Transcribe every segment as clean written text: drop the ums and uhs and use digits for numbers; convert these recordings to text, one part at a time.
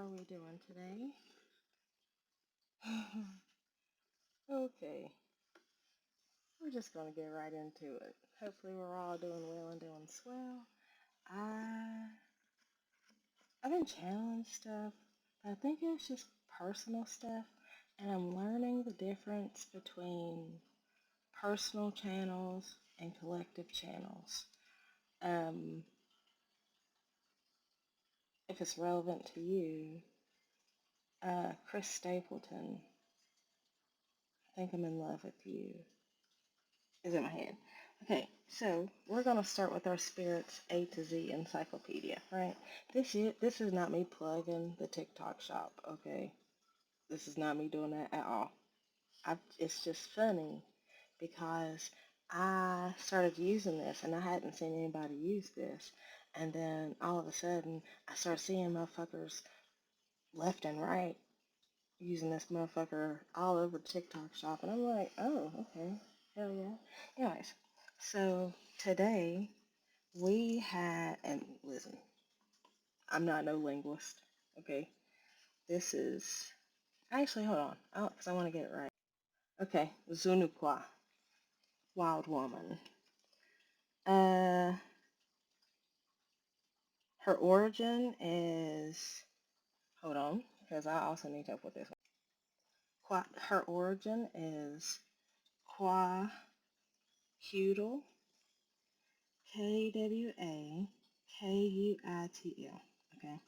are we doing today? Okay, we're just gonna get right into it. Hopefully we're all doing well and doing swell. I I've been channeling stuff, but I think it's just personal stuff, and I'm learning the difference between personal channels and collective channels. Um, if it's relevant to you, Chris Stapleton, I think I'm in love with you, is in my head. Okay, so we're gonna start with our spirits A to Z encyclopedia, right? This is not me plugging the TikTok shop, okay? This is not me doing that at all. It's just funny because I started using this and I hadn't seen anybody use this, and then all of a sudden I started seeing motherfuckers left and right using this motherfucker all over the TikTok shop, and I'm like, oh, okay, hell yeah. Anyways, so today we had, and listen, I'm not no linguist, okay? This is, actually, hold on, because I want to get it right. Okay, Zunukwa, wild woman. Uh, her origin is, hold on, because I also need help with this one. Her origin is Kwa Hudal, Kwauitl. Okay.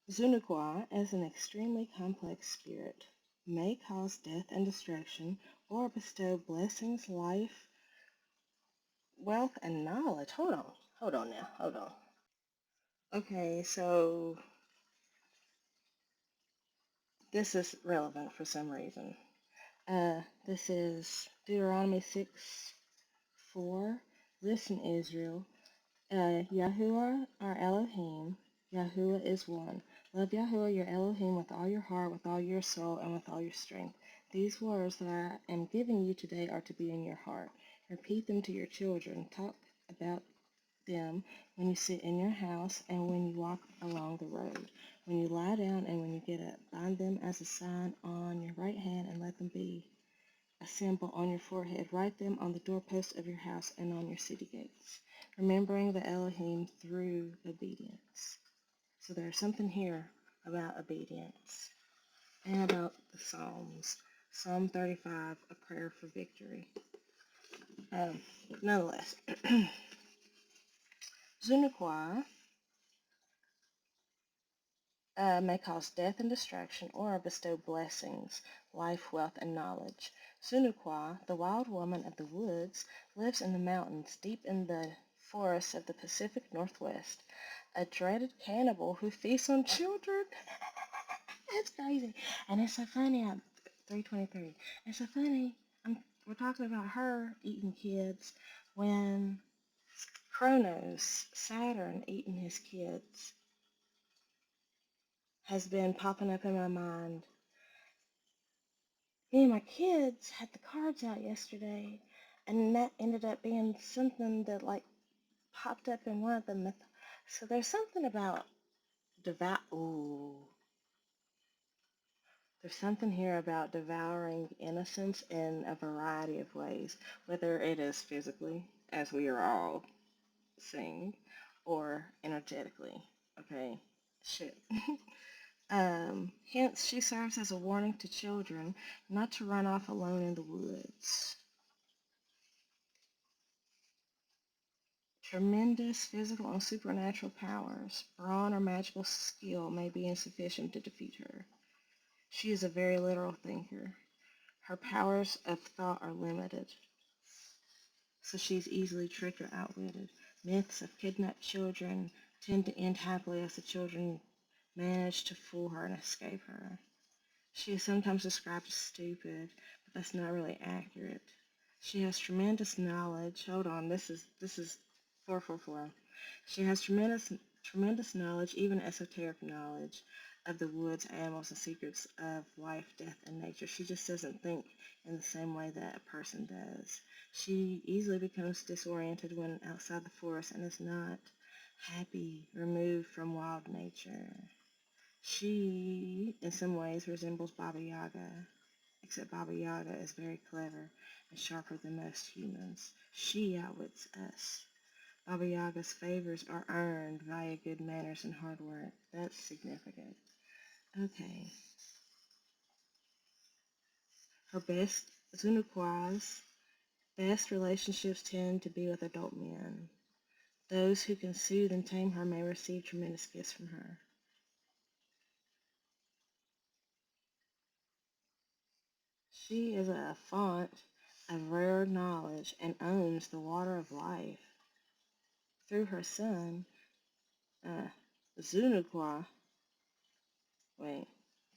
Zunukwa is an extremely complex spirit, may cause death and destruction, or bestow blessings, life, wealth, and knowledge. Hold on now, hold on. Okay, so this is relevant for some reason. This is Deuteronomy 6:4. Listen, Israel, Yahuwah our Elohim, Yahuwah is one. Love Yahuwah your Elohim with all your heart, with all your soul, and with all your strength. These words that I am giving you today are to be in your heart. Repeat them to your children. Talk about them when you sit in your house and when you walk along the road, when you lie down and when you get up. Bind them as a sign on your right hand and let them be a symbol on your forehead. Write them on the doorposts of your house and on your city gates, remembering the Elohim through obedience. So there's something here about obedience and about the Psalms. Psalm 35, a prayer for victory. Nonetheless, Zunukwa may cause death and destruction or bestow blessings, life, wealth, and knowledge. Sunukwa, the wild woman of the woods, lives in the mountains deep in the forests of the Pacific Northwest, a dreaded cannibal who feasts on children. It's crazy. And it's so funny at 323. It's so funny. We're talking about her eating kids when Kronos, Saturn, eating his kids has been popping up in my mind. Me and my kids had the cards out yesterday, and that ended up being something that like popped up in one of the so there's something about there's something here about devouring innocence in a variety of ways, whether it is physically, as we are all seeing, or energetically. Okay, shit. Hence, she serves as a warning to children not to run off alone in the woods. Tremendous physical and supernatural powers, brawn or magical skill may be insufficient to defeat her. She is a very literal thinker. Her powers of thought are limited, so she's easily tricked or outwitted. Myths of kidnapped children tend to end happily as the children manage to fool her and escape her. She is sometimes described as stupid, but that's not really accurate. She has tremendous knowledge. Hold on, this is 444. She has tremendous knowledge, even esoteric knowledge, of the woods, animals, and secrets of life, death, and nature. She just doesn't think in the same way that a person does. She easily becomes disoriented when outside the forest and is not happy, removed from wild nature. She, in some ways, resembles Baba Yaga, except Baba Yaga is very clever and sharper than most humans. She outwits us. Baba Yaga's favors are earned via good manners and hard work. That's significant. Okay. Her best, Zunuqua's best relationships tend to be with adult men. Those who can soothe and tame her may receive tremendous gifts from her. She is a font of rare knowledge and owns the water of life. Through her son, uh, Zunuqua, wait,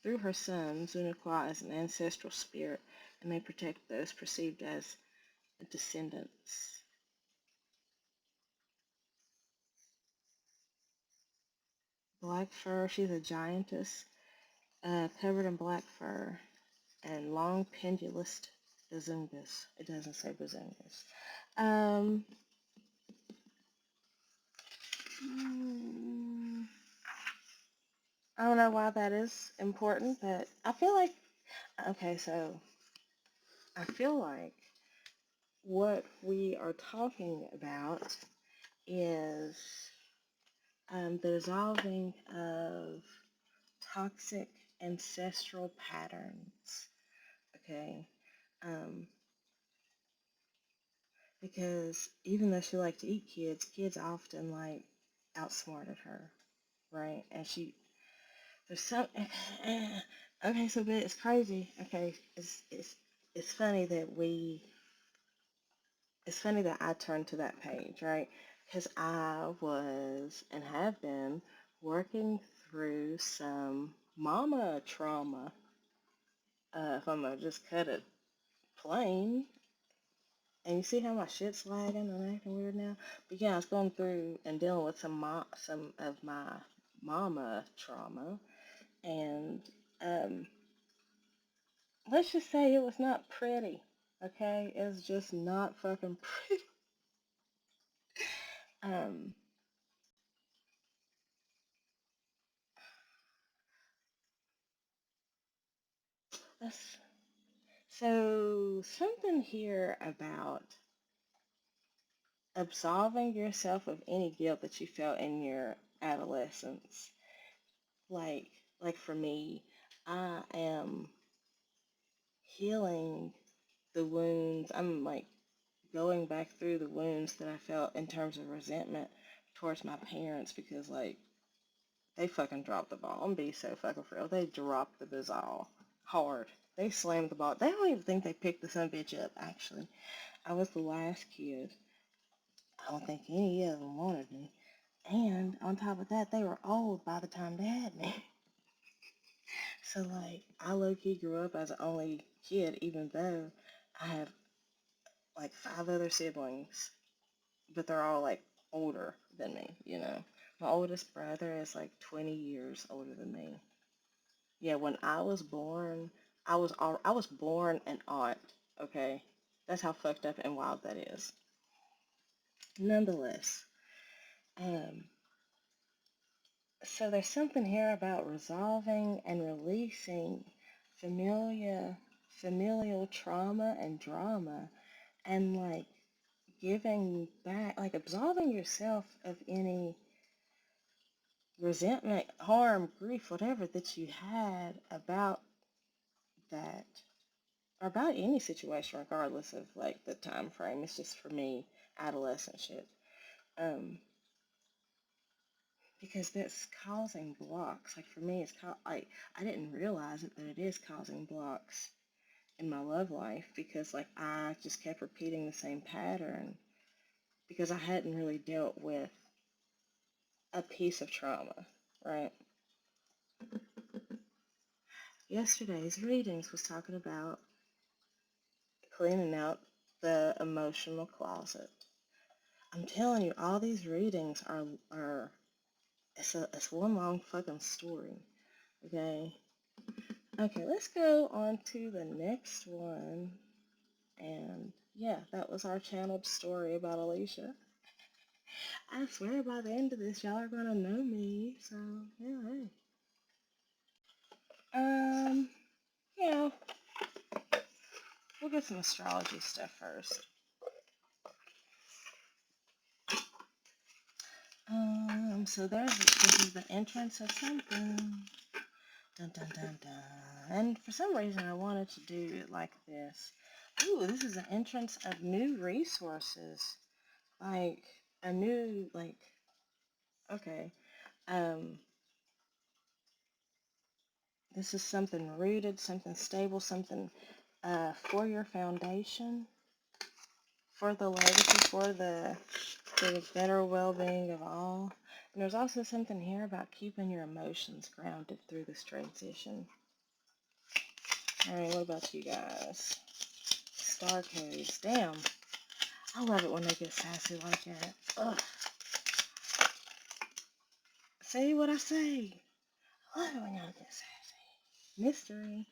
through her son, Zunuqua is an ancestral spirit and may protect those perceived as descendants. Black fur, she's a giantess, covered in black fur and long pendulous bazungas. It doesn't say bazungas. Um, mm, I don't know why that is important, but I feel like, okay, so I feel like what we are talking about is the dissolving of toxic ancestral patterns, okay? Um, because even though she liked to eat kids, kids often like outsmarted her, right? And there's some, okay, so but it's crazy. Okay, it's funny that it's funny that I turned to that page, right? Because I was and have been working through some mama trauma. If I'm gonna just cut it plain, and you see how my shit's lagging and acting weird now? But yeah, I was going through and dealing with some of my mama trauma, and um, let's just say it was not pretty. Okay, it's just not fucking pretty. Um, that's, so something here about absolving yourself of any guilt that you felt in your adolescence. Like, like for me, I am healing the wounds. I'm like going back through the wounds that I felt in terms of resentment towards my parents because like they fucking dropped the ball. I'm being so fucking for real. They dropped the ball hard. They slammed the ball. They don't even think they picked the son bitch up. Actually, I was the last kid. I don't think any of them wanted me. And on top of that, they were old by the time they had me. So like, I low-key grew up as an only kid, even though I have like 5 other siblings, but they're all like older than me, you know. My oldest brother is like 20 years older than me. Yeah, when I was born, I was born an aunt, okay? That's how fucked up and wild that is. Nonetheless, um, so there's something here about resolving and releasing familial trauma and drama and like giving back, like absolving yourself of any resentment, harm, grief, whatever that you had about that or about any situation, regardless of like the time frame. It's just for me, adolescent shit. Um, because that's causing blocks. Like for me, like I didn't realize it, but it is causing blocks in my love life because like I just kept repeating the same pattern because I hadn't really dealt with a piece of trauma, right? Yesterday's readings was talking about cleaning out the emotional closet. I'm telling you, all these readings are it's one long fucking story. Okay. Okay, let's go on to the next one. And yeah, that was our channeled story about Alicia. I swear by the end of this, y'all are gonna know me. So yeah, hey. get some astrology stuff first. So this is the entrance of something. Dun dun dun dun. And for some reason I wanted to do it like this. Ooh, this is the entrance of new resources. Like a new, like, okay. This is something rooted, something stable, something for your foundation, for the legacy, for the better well-being of all. And there's also something here about keeping your emotions grounded through this transition. Alright, what about you guys? Star codes. Damn. I love it when they get sassy like that. Ugh. Say what I say. I love it when y'all get sassy. Mystery.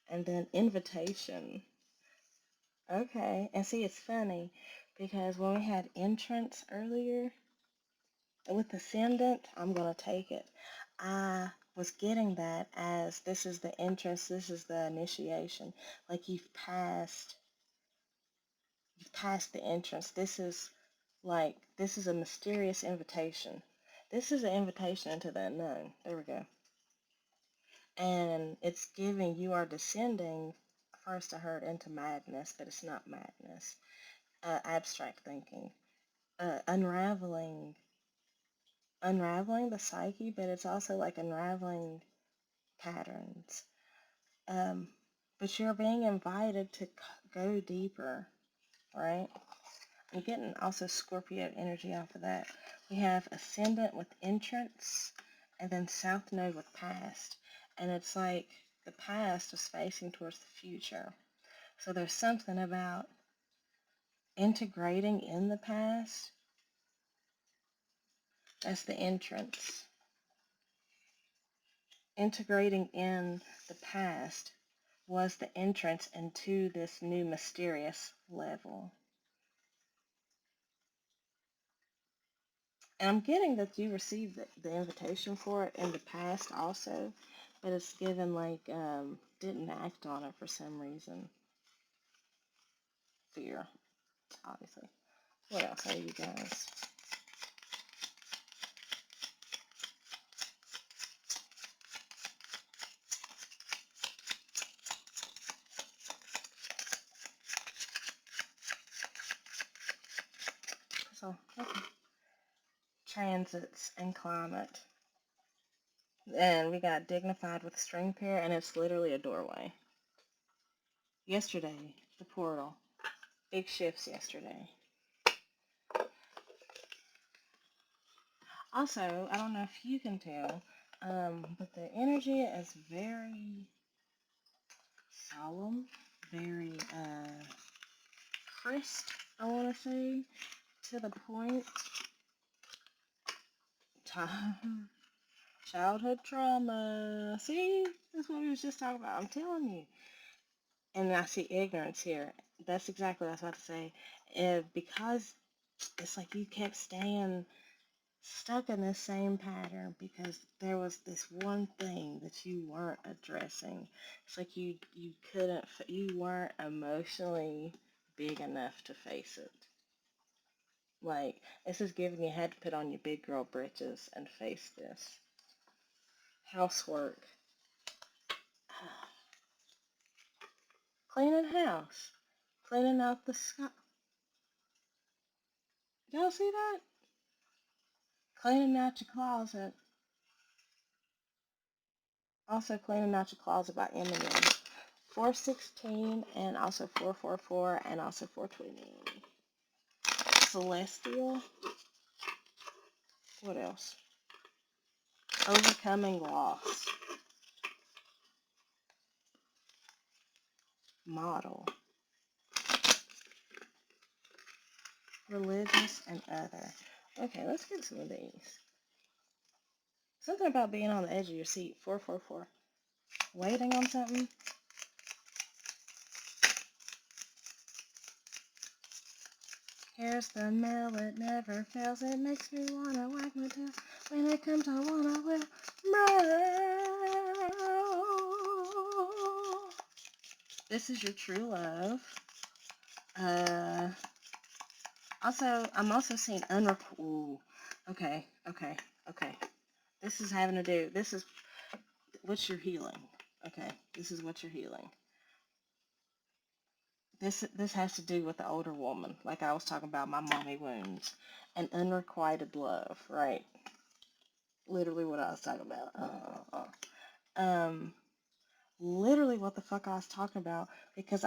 And then invitation. Okay. And see, it's funny because when we had entrance earlier with ascendant, I'm going to take it. I was getting that as this is the entrance, this is the initiation. Like you've passed the entrance. This is a mysterious invitation. This is an invitation into the unknown. There we go. And it's giving, you are descending, first I heard, into madness, but it's not madness. Abstract thinking. Unraveling the psyche, but it's also like unraveling patterns. But you're being invited to go deeper, right? I'm getting also Scorpio energy off of that. We have ascendant with entrance, and then south node with past. And it's like the past is facing towards the future. So there's something about integrating in the past. That's the entrance. Integrating in the past was the entrance into this new mysterious level. And I'm getting that you received the invitation for it in the past also, but it's given like, didn't act on it for some reason. Fear, obviously. What else are you guys? So, okay. Transits and climate. And we got dignified with string pair, and it's literally a doorway. Yesterday, the portal. Big shifts yesterday. Also, I don't know if you can tell, but the energy is very solemn, very crisp, I want to say, to the point. Childhood trauma. See, that's what we was just talking about. I'm telling you. And I see ignorance here. That's exactly what I was about to say. Because it's like you kept staying stuck in the same pattern because there was this one thing that you weren't addressing. It's like you weren't emotionally big enough to face it. Like, this is giving you had to put on your big girl britches and face this. Housework. Cleaning house. Cleaning out the sky. Y'all see that? Cleaning out your closet. Also cleaning out your closet by Eminem. 416 and also 444 and also 420. Celestial. What else? Overcoming loss. Model. Religious and other. Okay, let's get some of these. Something about being on the edge of your seat. 444. Waiting on something. Here's the mail, it never fails. It makes me wanna wag my tail. When it comes, I wanna will. This is your true love. Uh, I'm also seeing unrequited. Okay, okay, okay. This is having to do. This is what you're healing. Okay, this is what you're healing. This has to do with the older woman, like I was talking about my mommy wounds and unrequited love, right? Literally what I was talking about. Um, literally what the fuck I was talking about because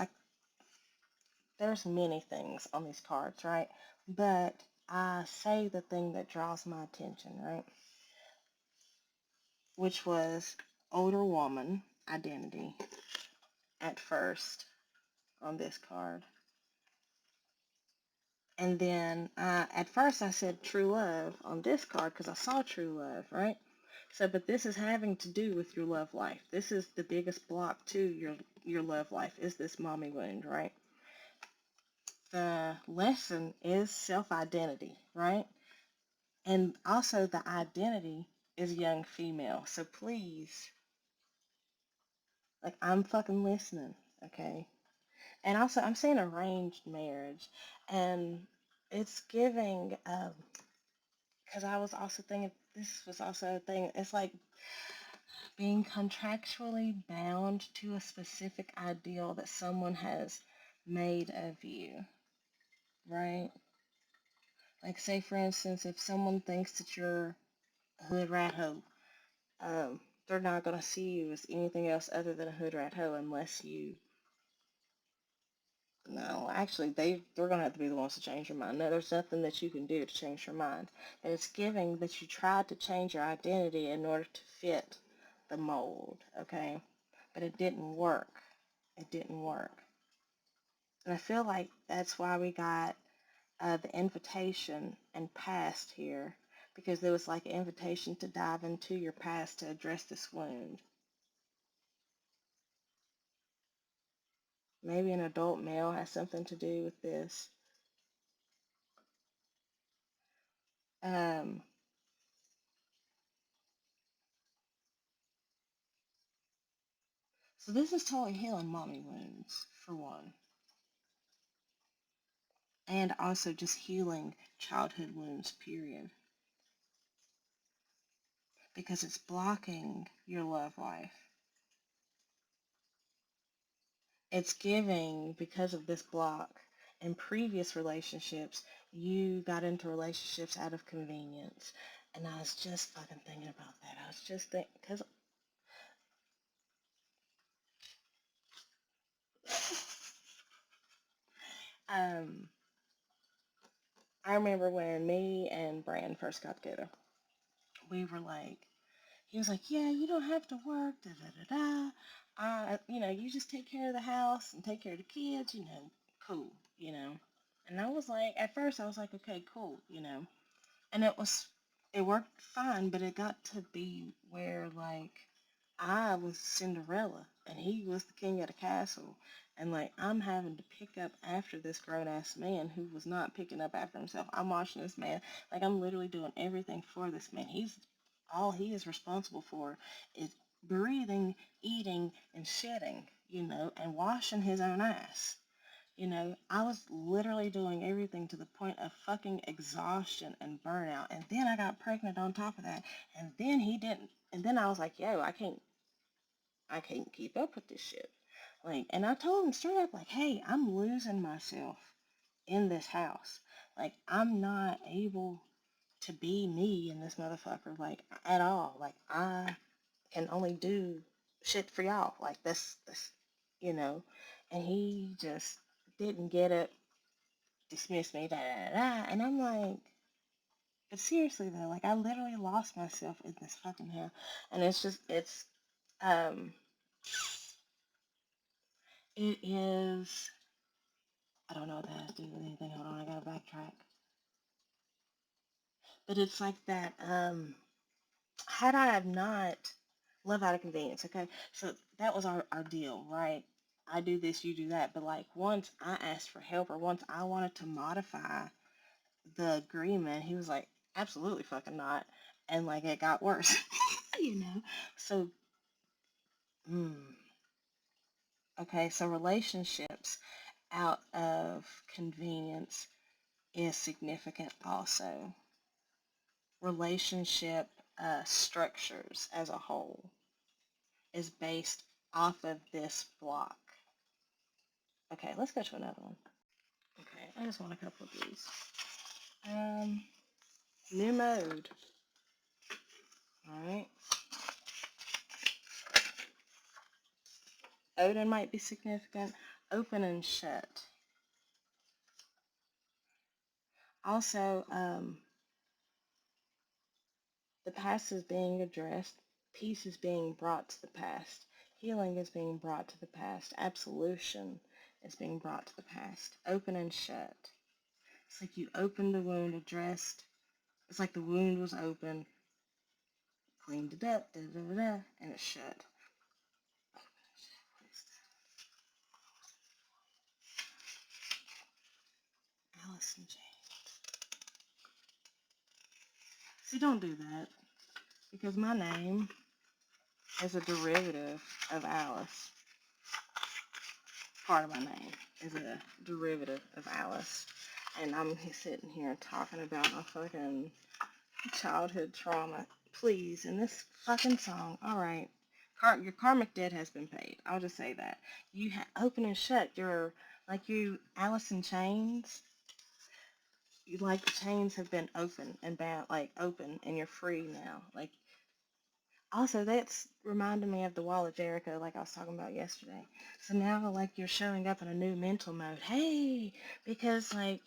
there's many things on these cards, right? But I say the thing that draws my attention, right? Which was older woman identity at first on this card. And then at first I said true love on this card because I saw true love, right? So, but this is having to do with your love life. This is the biggest block to your love life is this mommy wound, right? The lesson is self-identity, right? And also the identity is young female. So please, like I'm fucking listening, okay? And also I'm saying arranged marriage, and it's giving. Because I was also thinking this was also a thing. It's like being contractually bound to a specific ideal that someone has made of you, right? Like, say for instance, if someone thinks that you're a hood rat hoe, they're not gonna see you as anything else other than a hood rat hoe unless you. No, actually, they're gonna have to be the ones to change your mind. No, there's nothing that you can do to change your mind. And it's giving that you tried to change your identity in order to fit the mold, okay? But it didn't work. It didn't work. And I feel like that's why we got the invitation and past here, because there was like an invitation to dive into your past to address this wound. Maybe an adult male has something to do with this. Um, so this is totally healing mommy wounds, for one. And also just healing childhood wounds, period. Because it's blocking your love life. It's giving, because of this block, in previous relationships, you got into relationships out of convenience. And I was just fucking thinking about that. I was just thinking, because um, I remember when me and Brand first got together, we were like, he was like, yeah, you don't have to work, da da da da. You just take care of the house and take care of the kids, cool, And I was like, at first I was like, okay, cool. And it worked fine, but it got to be where, like, I was Cinderella and he was the king of the castle. And, like, I'm having to pick up after this grown ass man who was not picking up after himself. I'm watching this man. Like, I'm literally doing everything for this man. All he is responsible for is breathing, eating, and shitting, and washing his own ass. I was literally doing everything to the point of fucking exhaustion and burnout. And then I got pregnant on top of that. And then he didn't. And then I was like, yo, I can't keep up with this shit. Like, and I told him straight up, like, hey, I'm losing myself in this house. Like, I'm not able to be me in this motherfucker, like, at all. Like, I can only do shit for y'all. Like, this, you know. And he just didn't get it, dismissed me, da da da. And I'm like, but seriously though, like, I literally lost myself in this fucking house. And um, it is. I don't know what that has to do with anything. Hold on, I gotta backtrack. But it's like that. Had I have not love out of convenience, okay? So that was our deal, right? I do this, you do that. But like once I asked for help or once I wanted to modify the agreement, he was like, absolutely fucking not. And like it got worse, you know? So, mm, Okay, so relationships out of convenience is significant also. Relationship structures as a whole is based off of this block. Okay, let's go to another one. Okay, I just want a couple of these. New mode. Alright. Odin might be significant. Open and shut. Also, the past is being addressed. Peace is being brought to the past. Healing is being brought to the past. Absolution is being brought to the past. Open and shut. It's like you opened the wound, addressed. It's like the wound was open, cleaned it up, da da da da, and it's shut. Allison Jane. See, don't do that. Because my name is a derivative of Alice. Part of my name is a derivative of Alice. And I'm sitting here talking about my fucking childhood trauma. Please, in this fucking song, alright. Your karmic debt has been paid. I'll just say that. You open and shut. You're like you, Alice in Chains. You like the chains have been open and bound, like open, and you're free now. Like also, that's reminding me of the Wall of Jericho, like I was talking about yesterday. So now, like you're showing up in a new mental mode. Hey, because like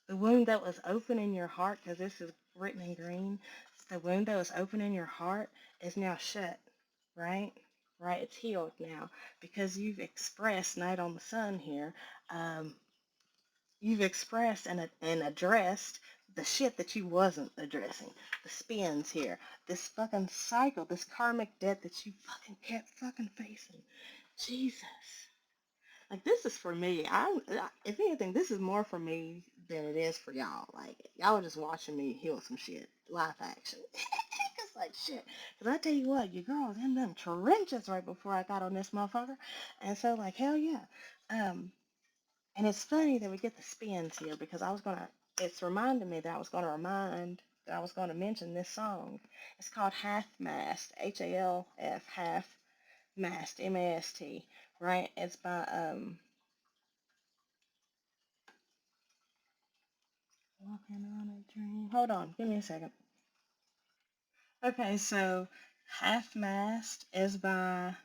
the wound that was open in your heart, because this is written in green, the wound that was open in your heart is now shut, right? Right, it's healed now because you've expressed Night on the Sun here. Um, you've expressed and addressed the shit that you wasn't addressing. The spins here, this fucking cycle, this karmic debt that you fucking kept fucking facing. Jesus. Like this is for me. If anything, this is more for me than it is for y'all. Like y'all are just watching me heal some shit, live action. It's like shit. Cause I tell you what, your girl was in them trenches right before I got on this motherfucker, and so like hell yeah. And it's funny that we get the spins here because it's reminding me that I was gonna mention this song. It's called Half Mast, Half, Half Mast, Mast, right? It's by Walking on a Dream. Hold on, give me a second. Okay, so Half Mast is by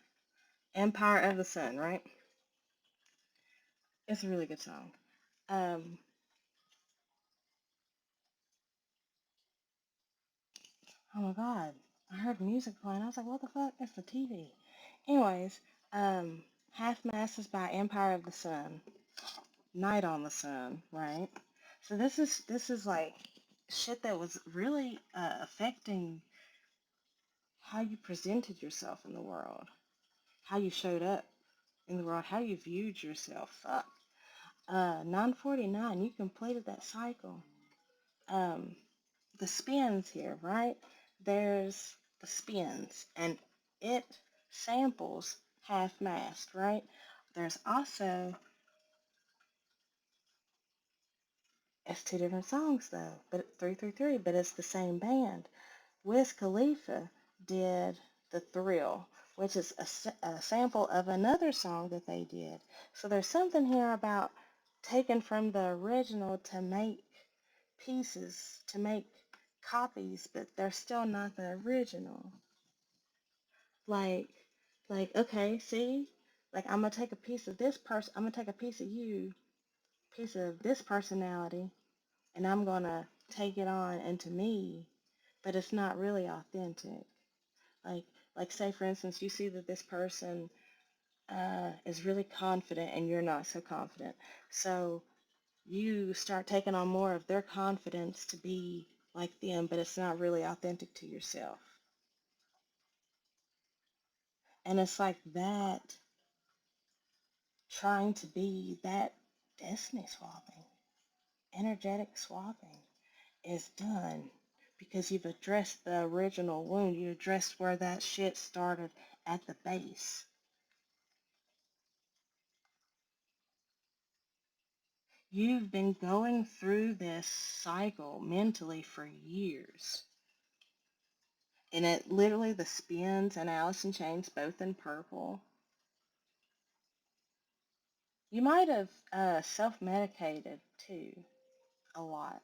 Empire of the Sun, right? It's a really good song. Um, oh my god, I heard music playing. I was like, what the fuck? It's the TV. Anyways, Half Mast is by Empire of the Sun. Night on the Sun, right? So this is like shit that was really affecting how you presented yourself in the world, how you showed up in the world, how you viewed yourself. Fuck. 949, you completed that cycle. Um, the spins here, right? There's the spins, and it samples Half Mast, right? There's also, it's two different songs though, but 333, but it's the same band. Wiz Khalifa did The Thrill, which is a sample of another song that they did. So there's something here about taken from the original to make pieces, to make copies, but they're still not the original. Like, okay, see? Like, I'm gonna take a piece of this person, I'm gonna take a piece of you, piece of this personality, and I'm gonna take it on into me, but it's not really authentic. Like, say for instance, you see that this person is really confident and you're not so confident. So you start taking on more of their confidence to be like them, but it's not really authentic to yourself. And it's like that, trying to be that destiny swapping, energetic swapping is done because you've addressed the original wound. You addressed where that shit started at the base. You've been going through this cycle mentally for years. And it literally, the spins and Alice in Chains, both in purple. You might have self-medicated too, a lot.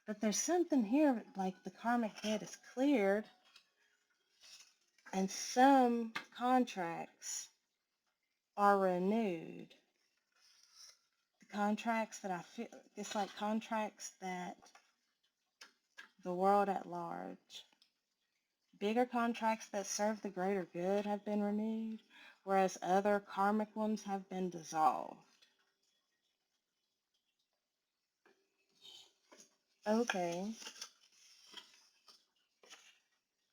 But there's something here, like the karmic head is cleared, and some contracts are renewed. The contracts that I feel, it's like contracts that the world at large, bigger contracts that serve the greater good have been renewed, whereas other karmic ones have been dissolved. Okay.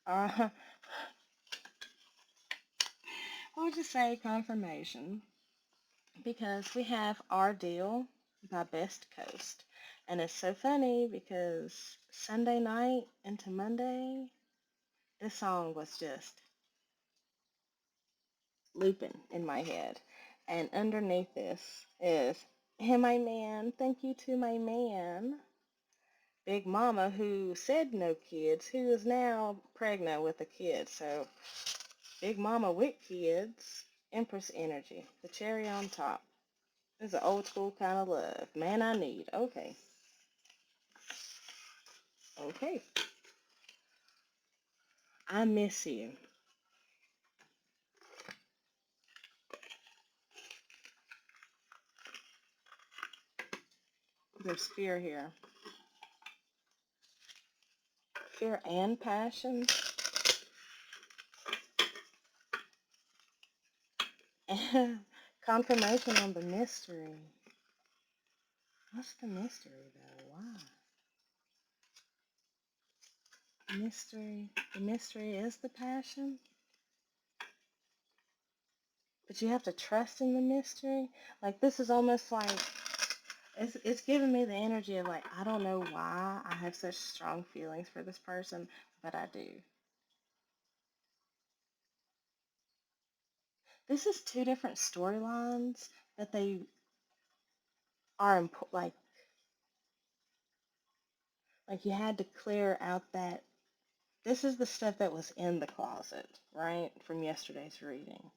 Uh, we'll just say confirmation because we have Our Deal by Best Coast. And it's so funny because Sunday night into Monday, this song was just looping in my head. And underneath this is, hey, my man, thank you to my man, Big Mama, who said no kids, who is now pregnant with a kid. So Big Mama with kids, Empress energy, the cherry on top. This is an old school kind of love. Man, I need. Okay. Okay. I miss you. There's fear here. Fear and passion. And confirmation on the mystery. What's the mystery though? Why? Mystery. The mystery is the passion. But you have to trust in the mystery. Like this is almost like it's giving me the energy of like I don't know why I have such strong feelings for this person, but I do. This is two different storylines, but they are like you had to clear out that this is the stuff that was in the closet, right, from yesterday's reading.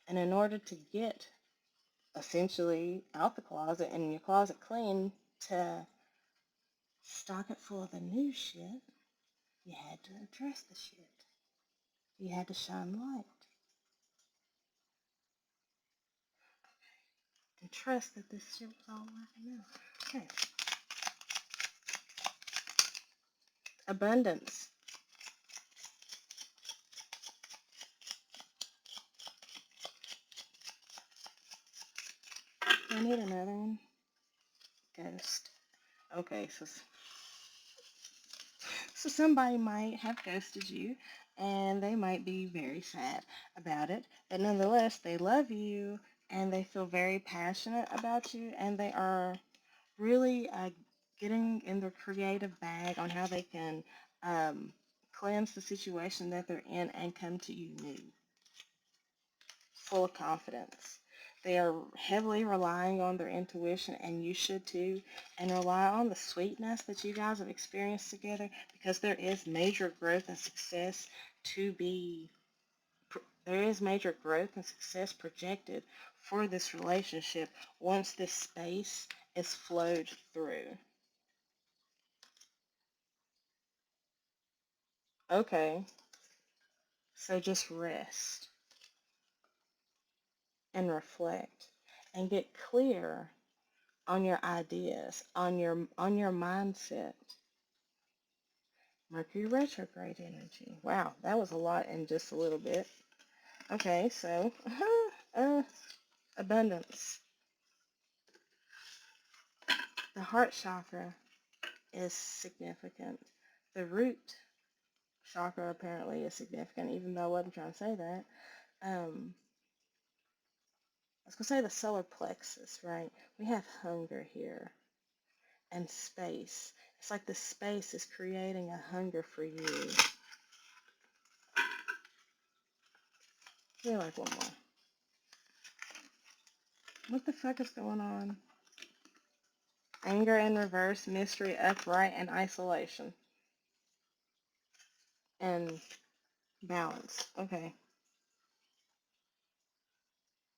And in order to get essentially out the closet and your closet clean to stock it full of the new shit, you had to address the shit. You had to shine light and trust that this shit was all working out. Okay. Abundance. I need another one. Ghost. Okay, so somebody might have ghosted you and they might be very sad about it, but nonetheless, they love you and they feel very passionate about you and they are really getting in their creative bag on how they can cleanse the situation that they're in and come to you new, full of confidence. They are heavily relying on their intuition, and you should too, and rely on the sweetness that you guys have experienced together because there is major growth and success to be, there is major growth and success projected for this relationship once this space is flowed through. Okay, so just rest and reflect and get clear on your ideas, on your mindset. Mercury retrograde energy. Wow, that was a lot in just a little bit. Okay, so abundance. The heart chakra is significant. The root chakra apparently is significant, even though I wasn't trying to say that. I was going to say the solar plexus, right? We have hunger here and space. It's like the space is creating a hunger for you. Give me like one more. What the fuck is going on? Anger in reverse, mystery upright, and isolation. And balance. Okay.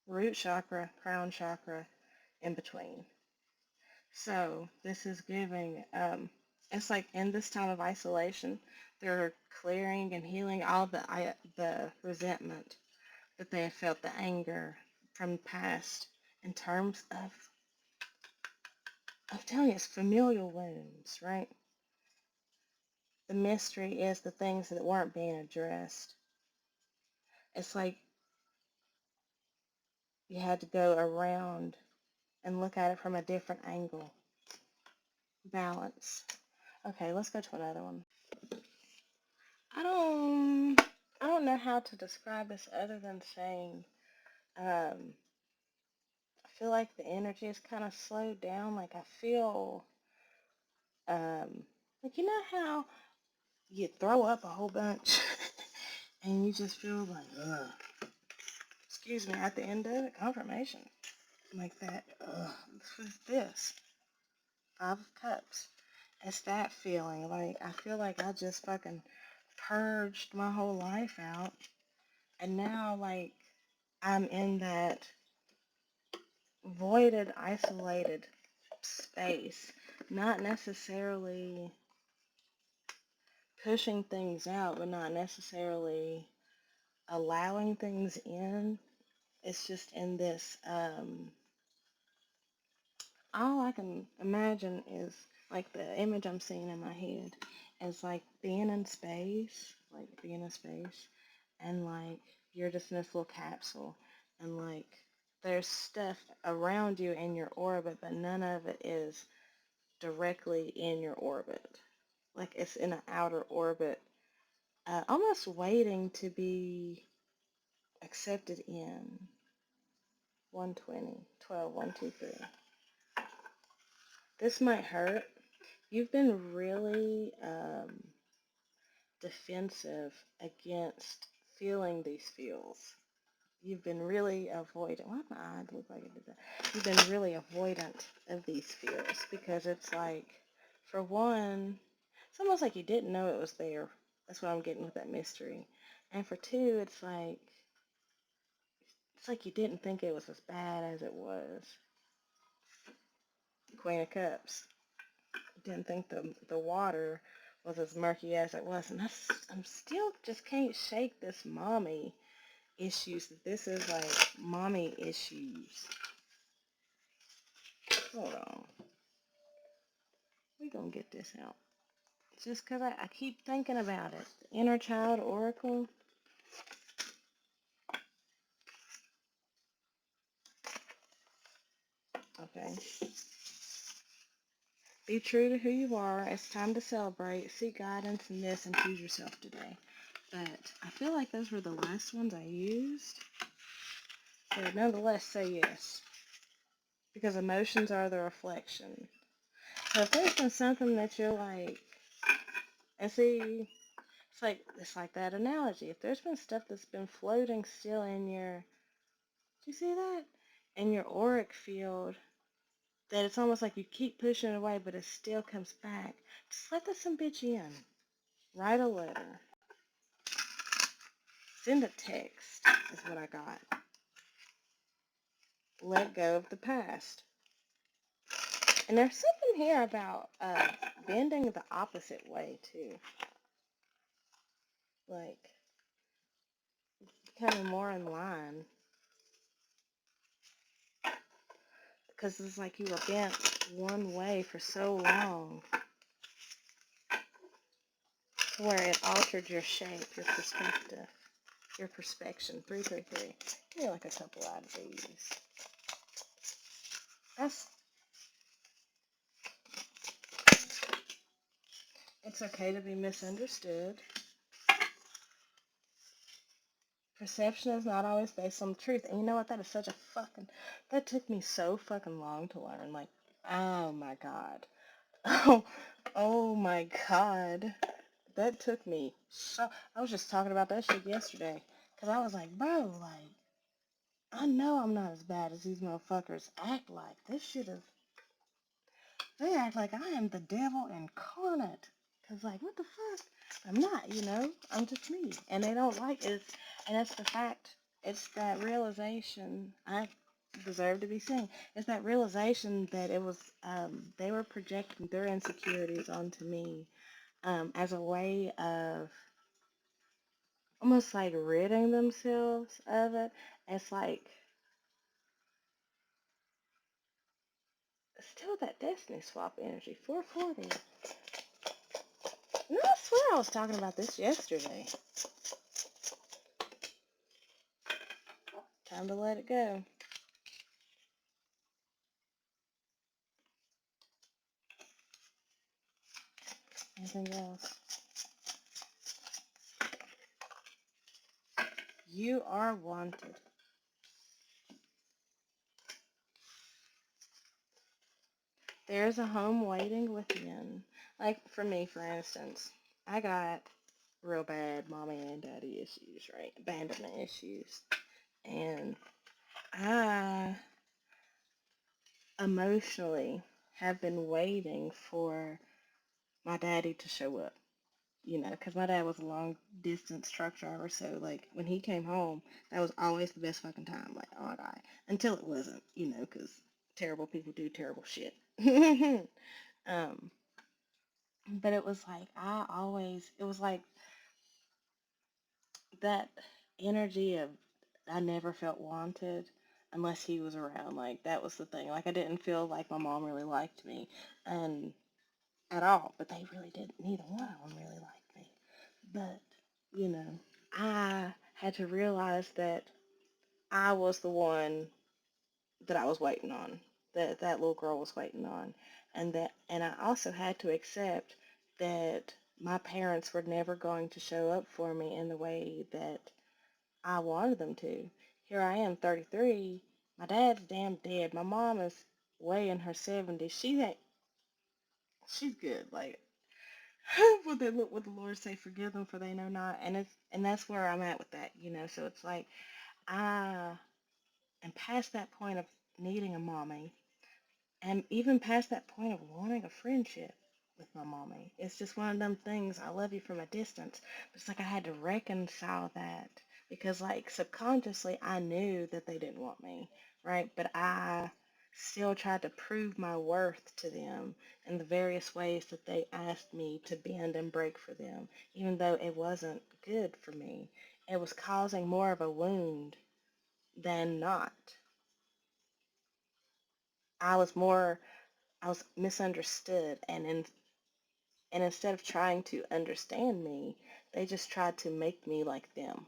Root chakra, crown chakra, in between. So this is giving, it's like in this time of isolation, they're clearing and healing all the resentment that they have felt, the anger from the past in terms of, I'm telling you, it's familial wounds, right? The mystery is the things that weren't being addressed. It's like you had to go around and look at it from a different angle. Balance. Okay, let's go to another one. I don't I don't know how to describe this other than saying I feel like the energy is kind of slowed down. Like I feel like you know how you throw up a whole bunch and you just feel like excuse me at the end of it, confirmation like that. What's this? Five of Cups. It's that feeling. Like I feel like I just fucking purged my whole life out, and now like I'm in that voided, isolated space, not necessarily pushing things out, but not necessarily allowing things in. It's just in this, all I can imagine is like the image I'm seeing in my head is like being in space, and like you're just in this little capsule, and like there's stuff around you in your orbit, but none of it is directly in your orbit. Like it's in an outer orbit, almost waiting to be accepted in. 120, 12, 1, 2, 3. This might hurt. You've been really defensive against feeling these feels. You've been really avoidant. Why did my eye look like it did that? You've been really avoidant of these feels because it's like, for one, it's almost like you didn't know it was there. That's what I'm getting with that mystery. And for two, it's like you didn't think it was as bad as it was. Queen of Cups. You didn't think the water was as murky as it was. And I'm still just can't shake this mommy issues. This is like mommy issues. Hold on. We gonna get this out. Just because I keep thinking about it. Inner child oracle. Okay. Be true to who you are. It's time to celebrate. Seek guidance in this and choose yourself today. But I feel like those were the last ones I used. But nonetheless, say yes. Because emotions are the reflection. So if there's been something that you're like, and see, it's like that analogy. If there's been stuff that's been floating still in your, do you see that? In your auric field, that it's almost like you keep pushing it away, but it still comes back. Just let this some bitch in. Write a letter. Send a text is what I got. Let go of the past. And there's something here about bending the opposite way too. Like becoming more in line. Because it's like you were bent one way for so long where it altered your shape, your perspective, your perspection. 333. Give me like a couple out of these. That's, it's okay to be misunderstood. Perception is not always based on the truth. And you know what? That is such a fucking, that took me so fucking long to learn. Like, oh my God. Oh my God. That took me so, I was just talking about that shit yesterday. Because I was like, bro, like, I know I'm not as bad as these motherfuckers act like. This shit is. They act like I am the devil incarnate. Cause like, what the fuck? I'm not, you know. I'm just me, and they don't like it. And it's the fact. It's that realization. I deserve to be seen. It's that realization that it was. They were projecting their insecurities onto me, as a way of almost like ridding themselves of it. It's like still that destiny swap energy. 440. No, I swear I was talking about this yesterday. Time to let it go. Anything else? You are wanted. There's a home waiting within. Like for me, for instance, I got real bad mommy and daddy issues, right? Abandonment issues. And I emotionally have been waiting for my daddy to show up, you know, because my dad was a long distance truck driver. So, like, when he came home, that was always the best fucking time. Like, oh my God. Until it wasn't, you know, because terrible people do terrible shit. um, but it was like, it was like that energy of I never felt wanted unless he was around. Like, that was the thing. Like, I didn't feel like my mom really liked me. And at all, but they really didn't. Neither one of them really liked me. But, you know, I had to realize that I was the one that I was waiting on, that that little girl was waiting on, and I also had to accept that my parents were never going to show up for me in the way that I wanted them to. Here I am, 33. My dad's damn dead. My mom is way in her 70s. She's good. Like, what the Lord say, forgive them for they know not, and that's where I'm at with that, you know. So it's like I am past that point of needing a mommy, and even past that point of wanting a friendship with my mommy. It's just one of them things. I love you from a distance, but it's like I had to reconcile that because, like, subconsciously, I knew that they didn't want me, right? But I still tried to prove my worth to them in the various ways that they asked me to bend and break for them, even though it wasn't good for me. It was causing more of a wound than not. I was more I was misunderstood, and instead of trying to understand me, they just tried to make me like them,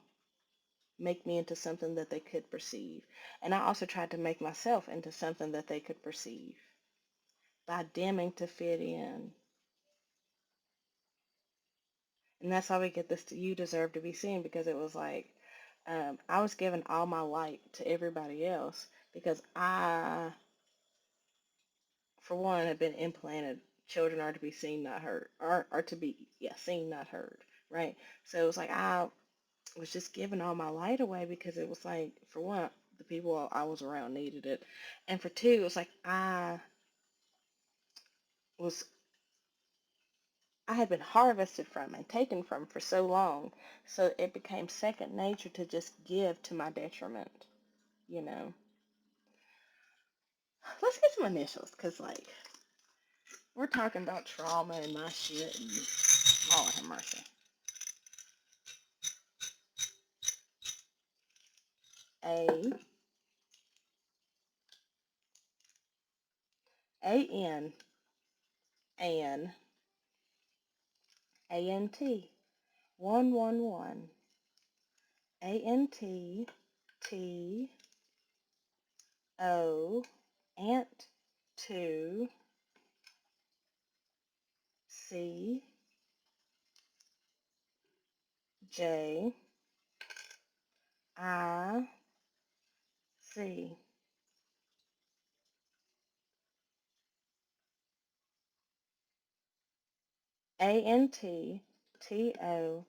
make me into something that they could perceive. And I also tried to make myself into something that they could perceive by dimming to fit in. And that's how we get this you deserve to be seen, because it was like I was giving all my light to everybody else because I, for one, had been implanted children are to be seen, not heard, or to be, yeah, seen, not heard, right? So it was like I was just giving all my light away because it was like, for one, the people I was around needed it, and for two, it was like was I had been harvested from and taken from for so long, so it became second nature to just give to my detriment, you know. Let's get some initials, cause like we're talking about trauma and my shit, and Lord have mercy. A A N An ANT 111 ANT T O Ant 2 C J I C ANT TOCJZI.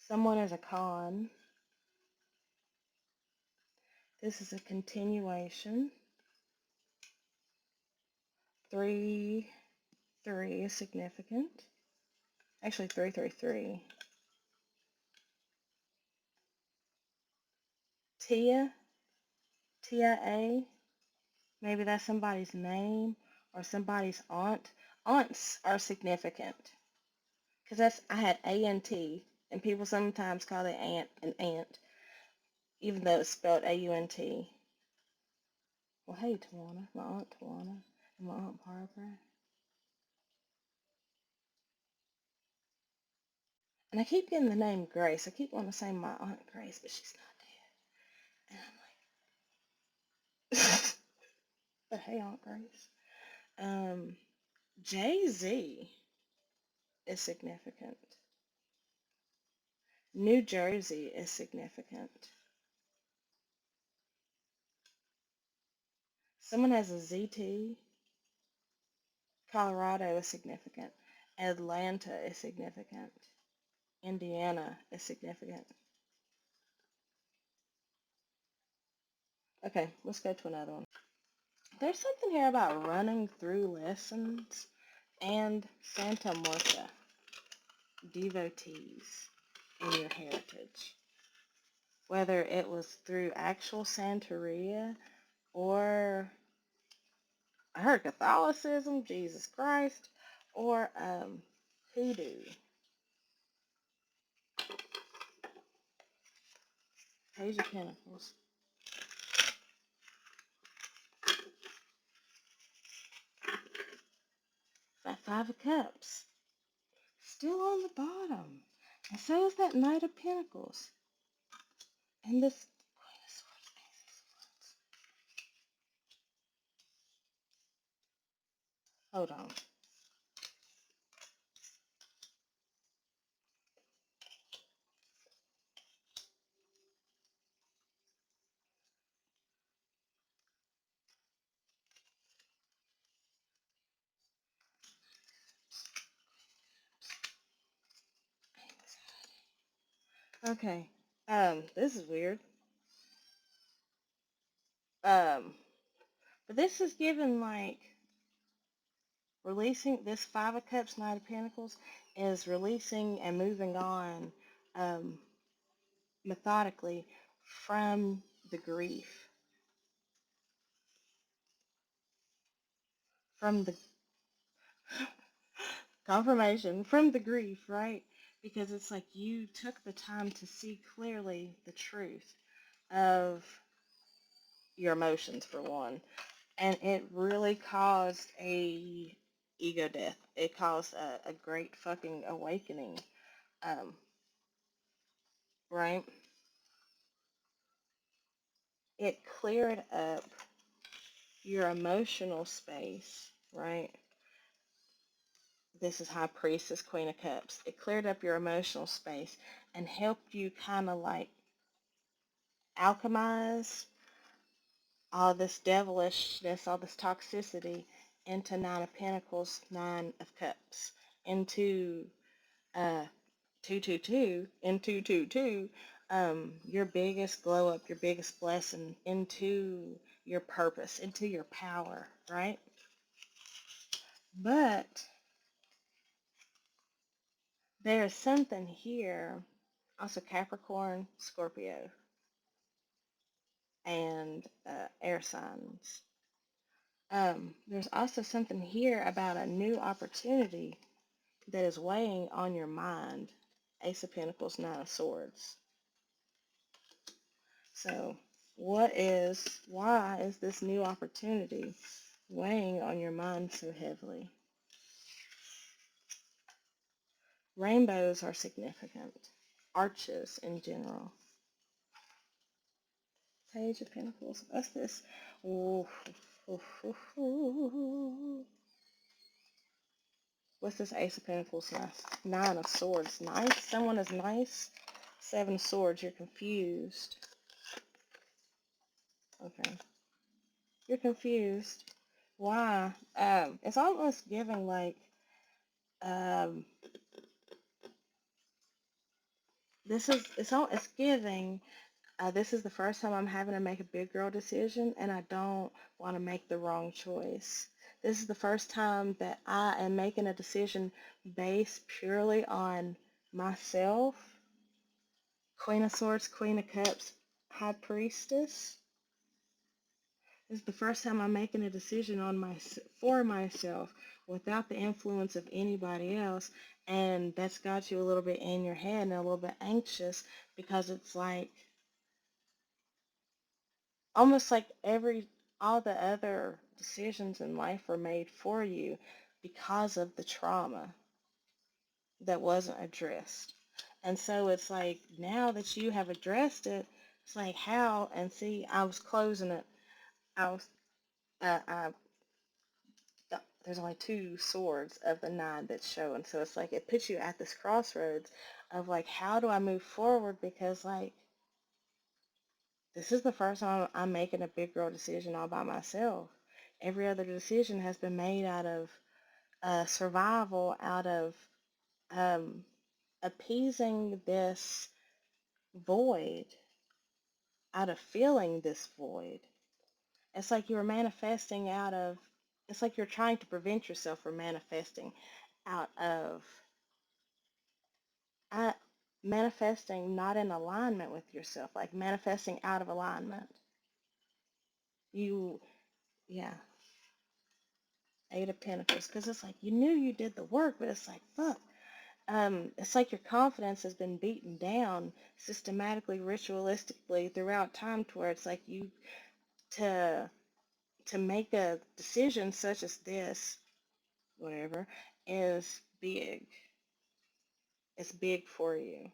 Someone is a con. This is a continuation. 3, 3 is significant. Actually, 3, 3, 3. Tia, Tia. Maybe that's somebody's name or somebody's aunt. Aunts are significant because I had A-N-T, and people sometimes call their aunt an aunt, even though it's spelled A-U-N-T. Well, hey, Tawana, my aunt Tawana, and my aunt Barbara. And I keep getting the name Grace. I keep wanting to say my aunt Grace, but she's not dead. And I'm like, but hey, Aunt Grace. Jay-Z is significant. New Jersey is significant. Someone has a ZT. Colorado is significant. Atlanta is significant. Indiana is significant. Okay, let's go to another one. There's something here about running through lessons and Santa Muerta, devotees in your heritage. Whether it was through actual Santeria or I heard Catholicism, Jesus Christ, or hoodoo. Page of Pentacles. That Five of Cups. Still on the bottom. And so is that Knight of Pentacles. And this Queen of Swords, Hold on. Okay. This is weird. But this is given like releasing this Five of Cups, Knight of Pentacles is releasing and moving on um, methodically from the grief, from the confirmation, from the grief, right? Because it's like you took the time to see clearly the truth of your emotions, for one, and it really caused a ego death. It caused a great fucking awakening, um, right? It cleared up your emotional space, right? This is High Priestess, Queen of Cups. It cleared up your emotional space and helped you kind of like alchemize all this devilishness, all this toxicity into Nine of Pentacles, Nine of Cups, into 222, in 222, your biggest glow up, your biggest blessing, into your purpose, into your power, right? But there's something here, also Capricorn, Scorpio, and air signs. There's also something here about a new opportunity that is weighing on your mind. Ace of Pentacles, Nine of Swords. So why is this new opportunity weighing on your mind so heavily? Rainbows are significant. Arches in general. Page of Pentacles. What's this? Ooh, ooh, ooh, ooh. What's this Ace of Pentacles? Nice. Nine of Swords. Nice. Someone is nice. Seven of Swords. You're confused. Okay. You're confused. Why? It's almost giving like, it's giving. This is the first time I'm having to make a big girl decision, and I don't want to make the wrong choice. This is the first time that I am making a decision based purely on myself. Queen of Swords, Queen of Cups, High Priestess. This is the first time I'm making a decision for myself without the influence of anybody else, and that's got you a little bit in your head and a little bit anxious because it's like almost like all the other decisions in life were made for you because of the trauma that wasn't addressed. And so it's like now that you have addressed it, it's like how, and see, I was closing it. I was I there's only two swords of the nine that show, and so it's like it puts you at this crossroads of like, how do I move forward? Because like this is the first time I'm making a big girl decision all by myself. Every other decision has been made out of survival, out of um, appeasing this void, out of feeling this void. It's like you're manifesting out of, it's like you're trying to prevent yourself from manifesting out of, uh, manifesting not in alignment with yourself, like manifesting out of alignment. You, yeah, Eight of Pentacles, because it's like you knew you did the work, but it's like, fuck. It's like your confidence has been beaten down systematically, ritualistically throughout time to where it's like you to to make a decision such as this, whatever, is big. It's big for you.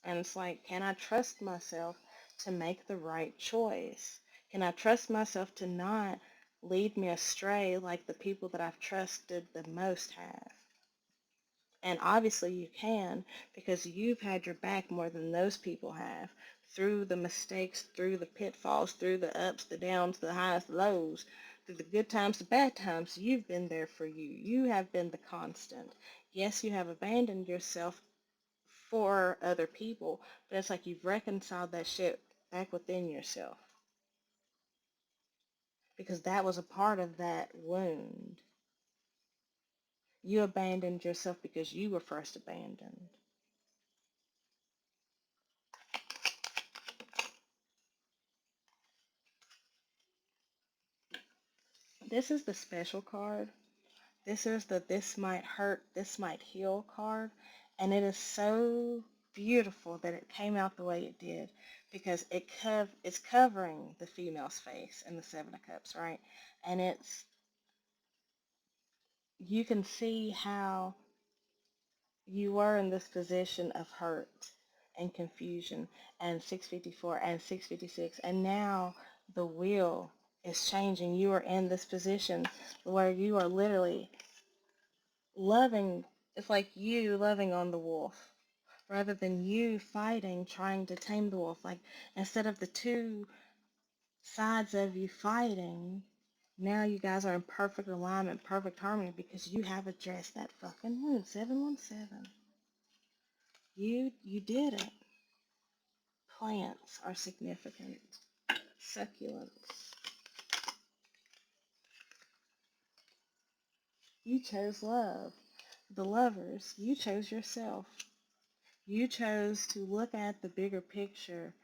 And it's like, can I trust myself to make the right choice? Can I trust myself to not lead me astray like the people that I've trusted the most have? And obviously you can because you've had your back more than those people have through the mistakes, through the pitfalls, through the ups, the downs, the highs, the lows, through the good times, the bad times. You've been there for you. You have been the constant. Yes, you have abandoned yourself for other people, but it's like you've reconciled that shit back within yourself because that was a part of that wound. You abandoned yourself because you were first abandoned. This is the special card. This is the this might hurt, this might heal card. And it is so beautiful that it came out the way it did because it's covering the female's face in the Seven of Cups, right? And you can see how you were in this position of hurt and confusion and 654 and 656, and now the wheel is changing. You are in this position where you are literally loving. It's like you loving on the wolf rather than you fighting, trying to tame the wolf. Like instead of the two sides of you fighting, now you guys are in perfect alignment, perfect harmony because you have addressed that fucking wound. 717. You did it. Plants are significant. Succulents. You chose love. The lovers, you chose yourself. You chose to look at the bigger picture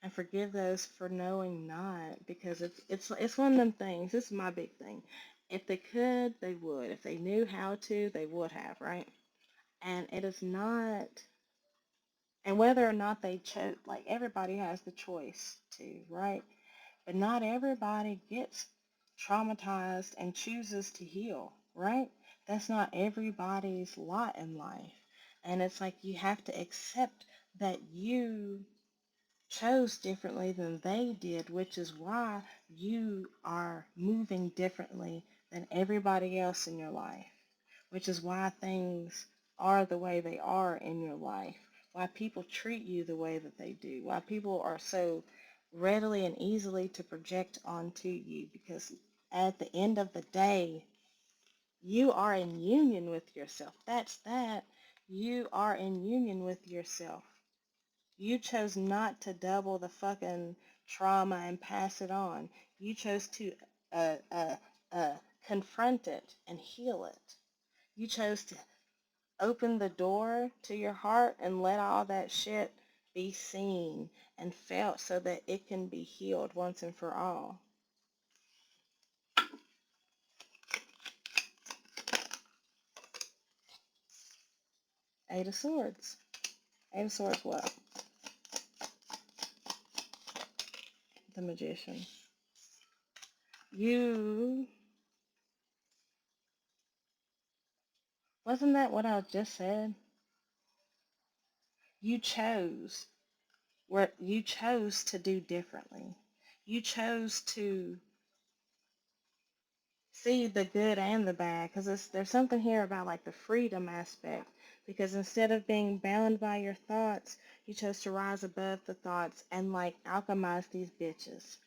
and forgive those for knowing not, because it's one of them things. This is my big thing. If they could, they would. If they knew how to, they would have, right? And it is not, and whether or not they chose, like everybody has the choice to, right? But not everybody gets traumatized and chooses to heal, right? That's not everybody's lot in life. And it's like you have to accept that you chose differently than they did, which is why you are moving differently than everybody else in your life, which is why things are the way they are in your life, why people treat you the way that they do, why people are so readily and easily to project onto you, because at the end of the day, you are in union with yourself. That's that. You are in union with yourself. You chose not to double the fucking trauma and pass it on. You chose to uh, uh, uh, confront it and heal it. You chose to open the door to your heart and let all that shit be seen and felt so that it can be healed once and for all. Eight of Swords. Eight of Swords what? The Magician. You... Wasn't that what I just said? You chose. Where you chose to do differently. You chose to see the good and the bad, because there's something here about like the freedom aspect, because instead of being bound by your thoughts, you chose to rise above the thoughts and like alchemize these bitches,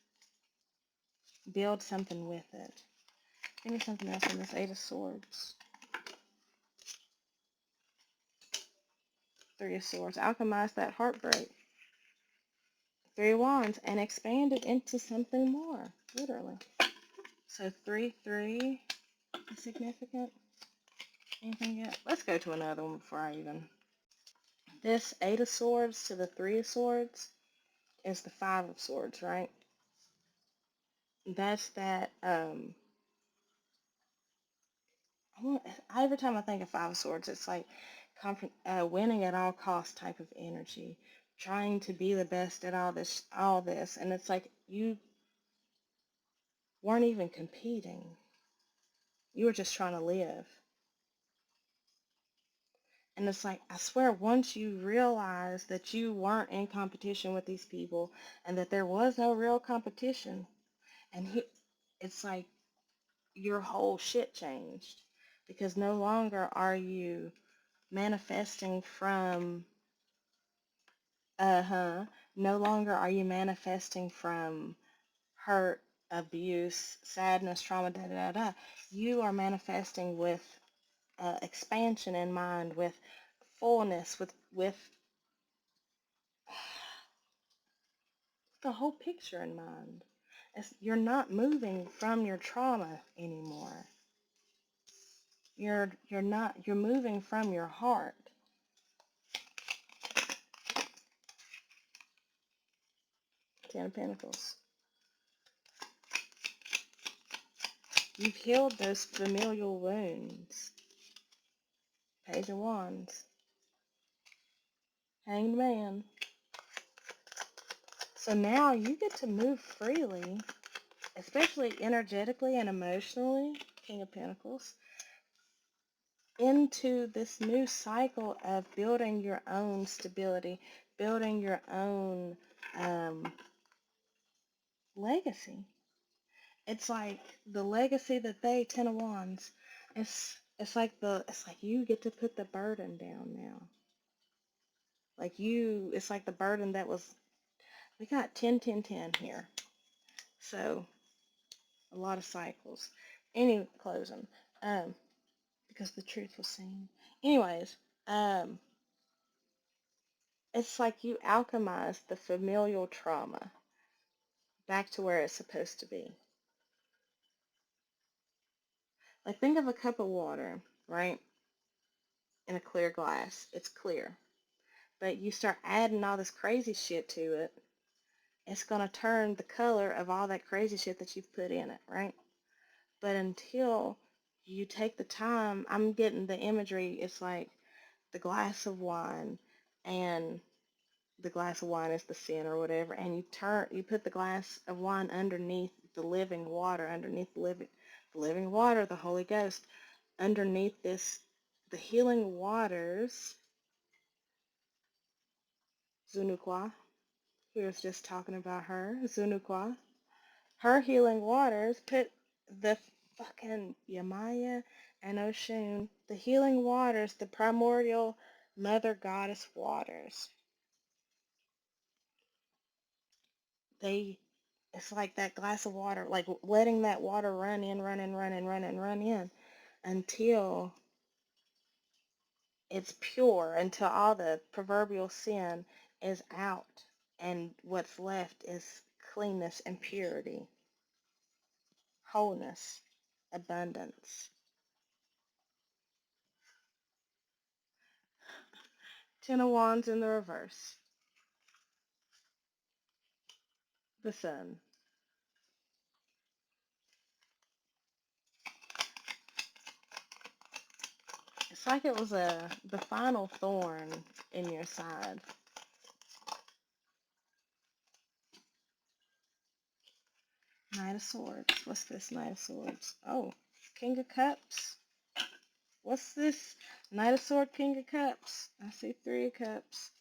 build something with it. Give me something else in this Eight of Swords. Three of Swords. Alchemize that heartbreak. Three of Wands and expand it into something more, literally. So 3 is significant. Anything yet? Let's go to another one before I even. This Eight of Swords to the Three of Swords is the Five of Swords, right? That's that, every time I think of Five of Swords, it's like winning at all costs type of energy, trying to be the best at all this, and it's like you weren't even competing. You were just trying to live. And it's like, I swear, once you realize that you weren't in competition with these people and that there was no real competition, it's like your whole shit changed, because no longer are you manifesting from, no longer are you manifesting from hurt, abuse, sadness, trauma, da da da. You are manifesting with expansion in mind, with fullness, with the whole picture in mind. You're not moving from your trauma anymore. You're moving from your heart. Ten of Pentacles. You've healed those familial wounds. Page of Wands. Hanged Man. So now you get to move freely, especially energetically and emotionally, King of Pentacles, into this new cycle of building your own stability, building your own legacy. It's like the legacy that Ten of Wands, it's like you get to put the burden down now. It's like the burden that was, we got 10, 10, 10 here. So a lot of cycles. Any closing, because the truth was seen. Anyways, it's like you alchemize the familial trauma back to where it's supposed to be. Like, think of a cup of water, right? In a clear glass. It's clear. But you start adding all this crazy shit to it, it's going to turn the color of all that crazy shit that you've put in it, right? But until you take the time, I'm getting the imagery, it's like the glass of wine, and the glass of wine is the sin or whatever, and you put the glass of wine underneath the living water, underneath the living water, the Holy Ghost, underneath the healing waters, Zunukwa. We was just talking about her, Zunukwa. Her healing waters, put the fucking Yamaya and Oshun, the healing waters, the primordial mother goddess waters. It's like that glass of water, like letting that water run in, run in, run in, run in, run in, until it's pure, until all the proverbial sin is out, and what's left is cleanness and purity, wholeness, abundance. Ten of Wands in the reverse. The Sun. It's like it was the final thorn in your side. Knight of Swords. What's this Knight of Swords? Oh, King of Cups. What's this? Knight of Swords, King of Cups. I see Three of Cups.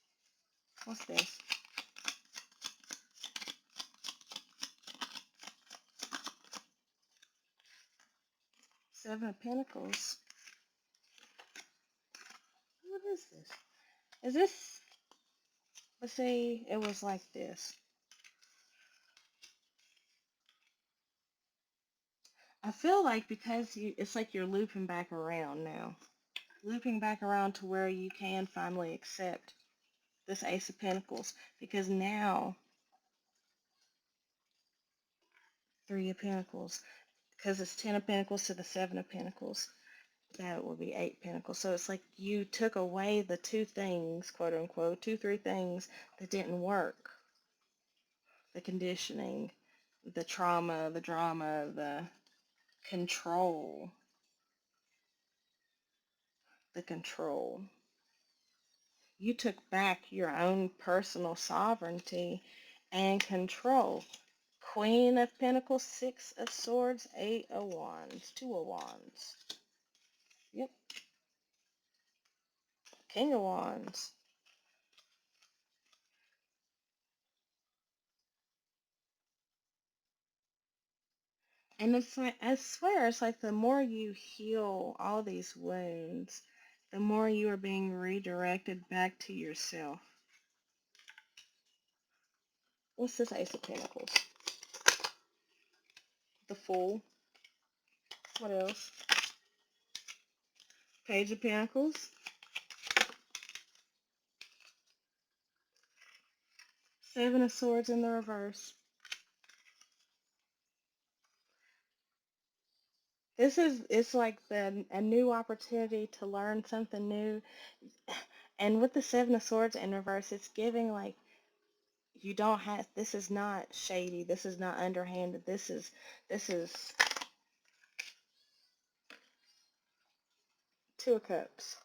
What's this? Seven of Pentacles. What is this? Is this... Let's say it was like this. I feel like because it's like you're looping back around now. Looping back around to where you can finally accept this Ace of Pentacles. Because now, Three of Pentacles. Because it's Ten of Pentacles to the Seven of Pentacles. That would be Eight Pentacles. So it's like you took away the two things, quote unquote, two, three things that didn't work. The conditioning, the trauma, the drama, the control. The control. You took back your own personal sovereignty and control. Queen of Pentacles, Six of Swords, Eight of Wands, Two of Wands. Yep. King of Wands. And it's like, I swear, it's like the more you heal all these wounds, the more you are being redirected back to yourself. What's this Ace of Pentacles? The Fool. What else? Page of Pentacles. Seven of Swords in the reverse. It's like a new opportunity to learn something new. And with the Seven of Swords in reverse, it's giving like you don't have, this is not shady, this is not underhanded, this is Two of Cups.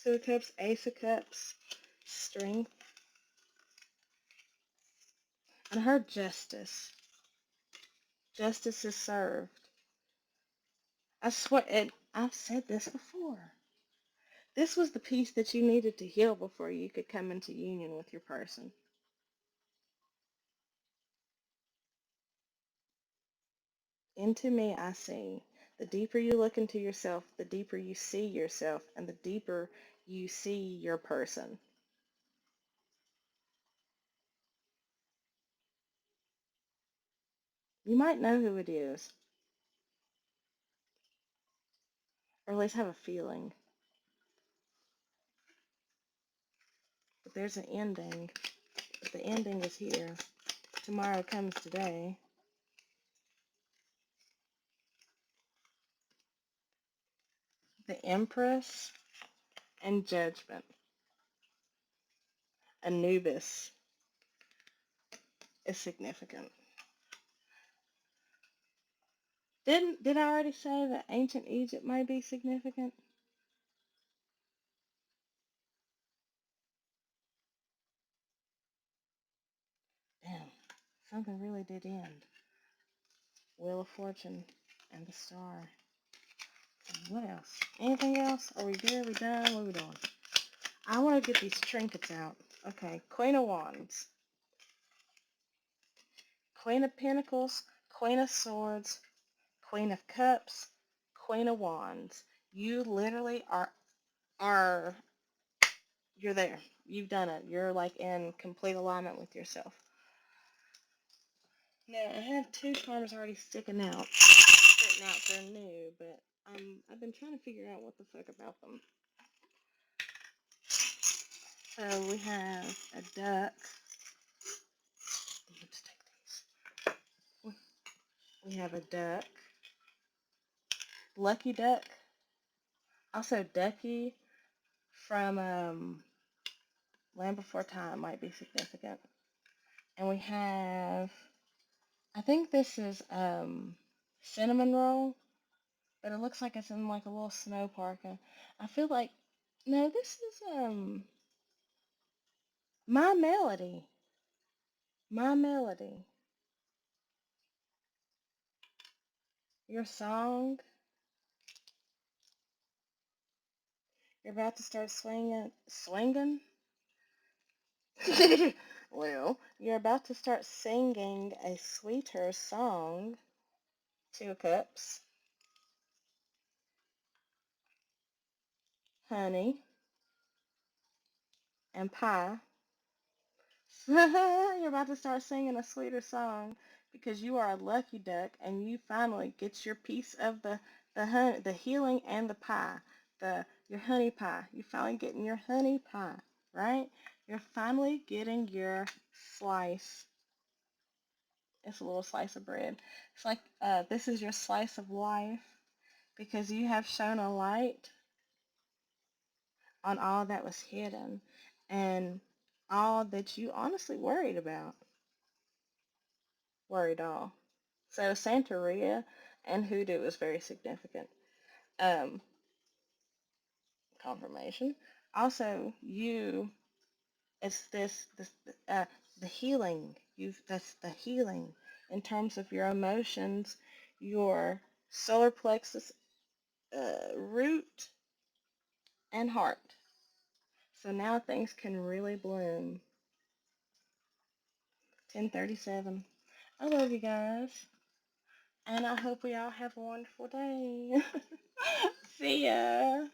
Two of Cups, Ace of Cups, Strength. And her justice. Justice is served. I swear, I've said this before. This was the piece that you needed to heal before you could come into union with your person. Into me I see. The deeper you look into yourself, the deeper you see yourself, and the deeper you see your person. You might know who it is, or at least have a feeling. But there's an ending. But the ending is here. Tomorrow comes today. The Empress and Judgment. Anubis is significant. Did I already say that ancient Egypt might be significant? Damn, something really did end. Wheel of Fortune and the Star. What else? Anything else? Are we good? Are we done? What are we doing? I want to get these trinkets out. Okay, Queen of Wands. Queen of Pentacles, Queen of Swords, Queen of Cups, Queen of Wands. You literally are you're there. You've done it. You're like in complete alignment with yourself. Now I have two cards already sticking out. They're new, but I've been trying to figure out what the fuck about them. So we have a duck. Let's take these. We have a duck. Lucky Duck. Also Ducky from Land Before Time might be significant. And we have, I think this is cinnamon roll, but it looks like it's in like a little snow park. And I feel like, no, this is My Melody. My Melody. Your song. You're about to start swinging. Well, you're about to start singing a sweeter song. 2 cups. Honey and pie. You're about to start singing a sweeter song because you are a lucky duck and you finally get your piece of the healing and the pie, your honey pie. You finally getting your honey pie, right? You're finally getting your slice. It's a little slice of bread. It's like this is your slice of life because you have shown a light on all that was hidden and all that you honestly worried about. Worried all. So Santeria and hoodoo is very significant. Um, Confirmation. Also, it's the healing. That's the healing in terms of your emotions, your solar plexus, root, and heart. So now things can really bloom. 10:37. I love you guys, and I hope we all have a wonderful day. See ya.